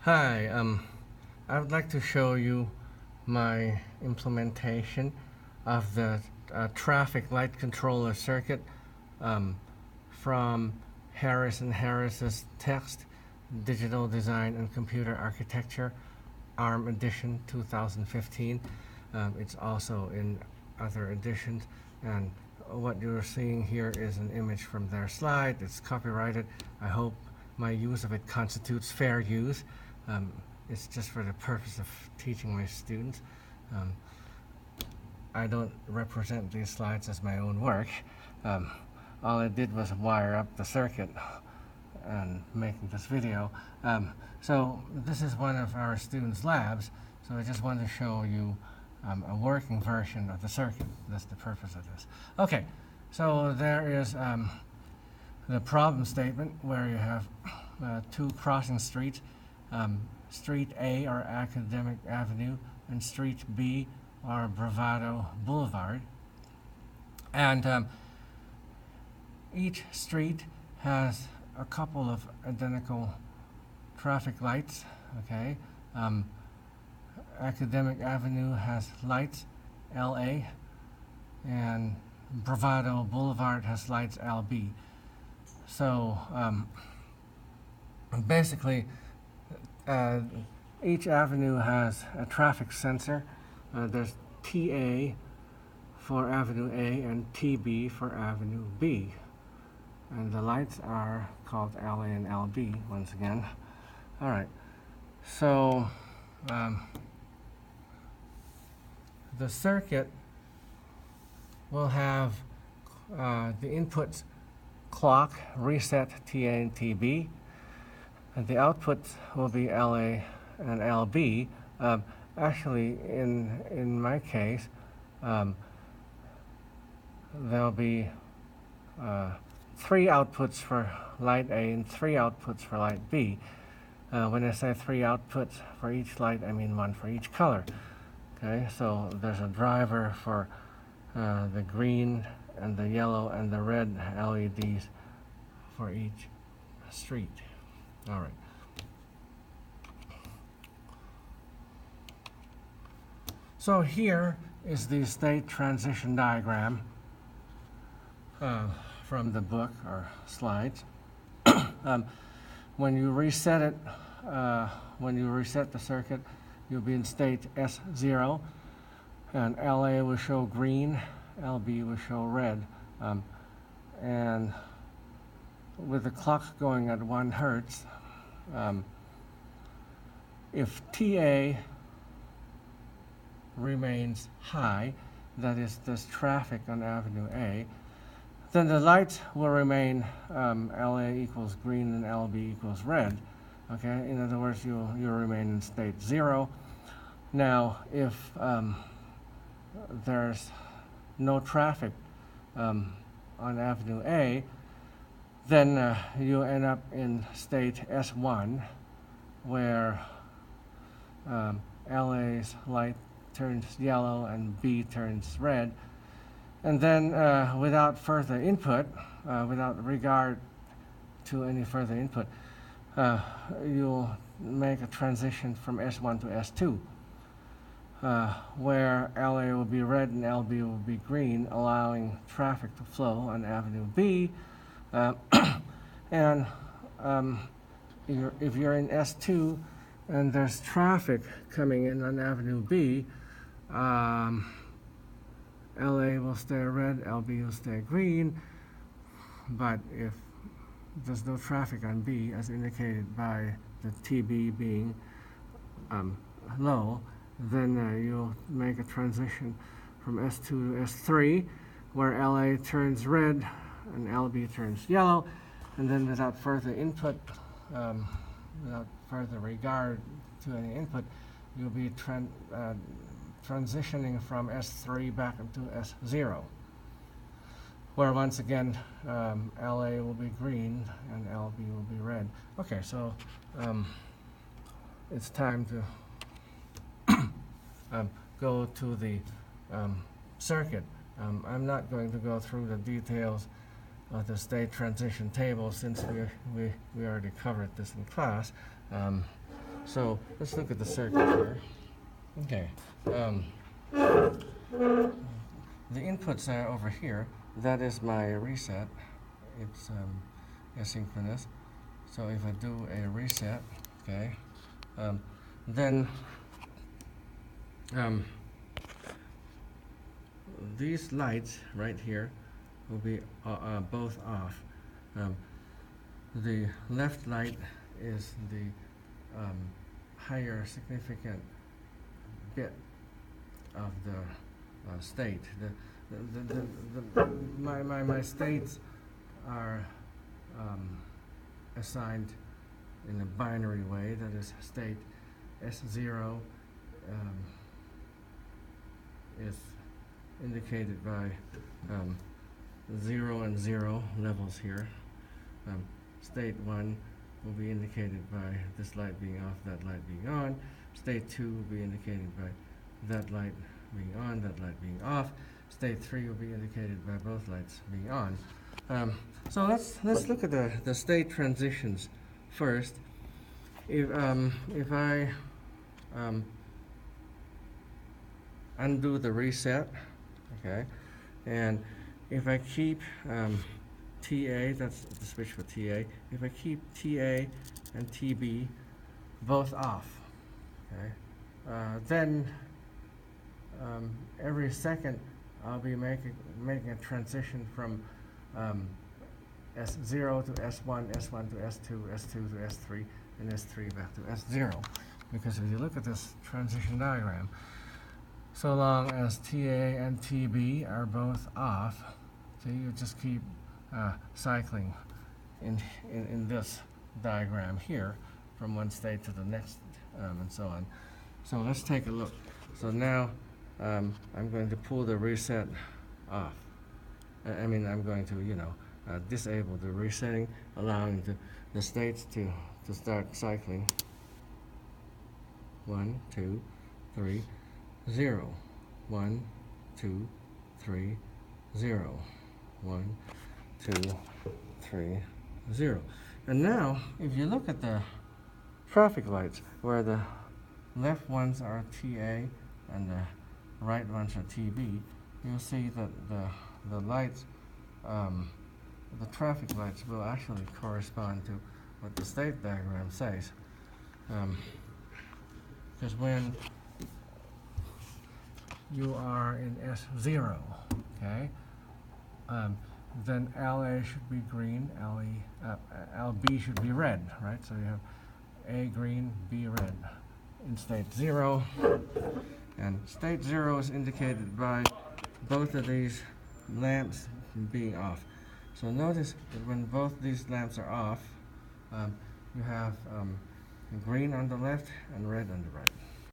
Hi, I would like to show you my implementation of the traffic light controller circuit from Harris and Harris's text, Digital Design and Computer Architecture, ARM edition 2015. It's also in other editions, and what you're seeing here is an image from their slide. It's copyrighted. I hope my use of it constitutes fair use. It's just for the purpose of teaching my students. I don't represent these slides as my own work. All I did was wire up the circuit and making this video. So this is one of our students' labs, so I just wanted to show you a working version of the circuit. That's the purpose of this. Okay, so there is the problem statement where you have two crossing streets. Street A or Academic Avenue and Street B or Bravado Boulevard. And each street has a couple of identical traffic lights, okay? Academic Avenue has lights LA, and Bravado Boulevard has lights LB. So basically, each avenue has a traffic sensor. There's TA for Avenue A and TB for Avenue B. And the lights are called LA and LB once again. All right, so the circuit will have the inputs clock, reset, TA and TB. And the outputs will be LA and LB. Actually, in my case, there'll be 3 outputs for light A and 3 outputs for light B. When I say 3 outputs for each light, I mean 1 for each color. Okay, so there's a driver for the green and the yellow and the red LEDs for each street. All right. So here is the state transition diagram from the book or slides. When you reset it, when you reset the circuit, you'll be in state S0, and LA will show green, LB will show red, and with the clock going at 1 hertz, if TA remains high, that is, there's traffic on Avenue A, then the lights will remain LA equals green and LB equals red. Okay, in other words, you'll remain in state 0. Now, if there's no traffic on Avenue A, then you end up in state S1, where LA's light turns yellow and B turns red. And then without further input, without regard to any further input, you'll make a transition from S1 to S2, where LA will be red and LB will be green, allowing traffic to flow on Avenue B. And if you're in S2 and there's traffic coming in on Avenue B, LA will stay red, LB will stay green. But if there's no traffic on B, as indicated by the TB being low, then you'll make a transition from S2 to S3, where LA turns red and LB turns yellow, and then without further input, without further regard to any input, you'll be transitioning from S3 back into S0, where once again LA will be green and LB will be red. Okay, so it's time to go to the circuit. I'm not going to go through the details of the state transition table since we already covered this in class. So let's look at the circuit here. Okay. The inputs are over here. That is my reset. It's asynchronous. So if I do a reset, okay, then these lights right here will be both off. The left light is the higher significant bit of the state. My states are assigned in a binary way. That is, state S0 is indicated by 0 and 0 levels here. State 1 will be indicated by this light being off, that light being on. State 2 will be indicated by that light being on, that light being off. State 3 will be indicated by both lights being on. So let's look at the state transitions first. If I undo the reset, okay, and if I keep TA, that's the switch for TA. If I keep TA and TB both off, okay, then every second I'll be making a transition from S0 to S1, S1 to S2, S2 to S3, and S3 back to S0. Because if you look at this transition diagram, so long as TA and TB are both off, so you just keep cycling in this diagram here from one state to the next and so on. So let's take a look. So now I'm going to pull the reset off. I'm going to, disable the resetting, allowing the states to start cycling. 1, 2, 3, 0. 1, 2, 3, 0. 1, 2, 3, 0. And now, if you look at the traffic lights, where the left ones are TA and the right ones are TB, you'll see that the lights, the traffic lights will actually correspond to what the state diagram says. Because when you are in S0, okay, then LA should be green, LB should be red, right? So you have A green, B red in state 0. And state 0 is indicated by both of these lamps being off. So notice that when both these lamps are off, you have green on the left and red on the right.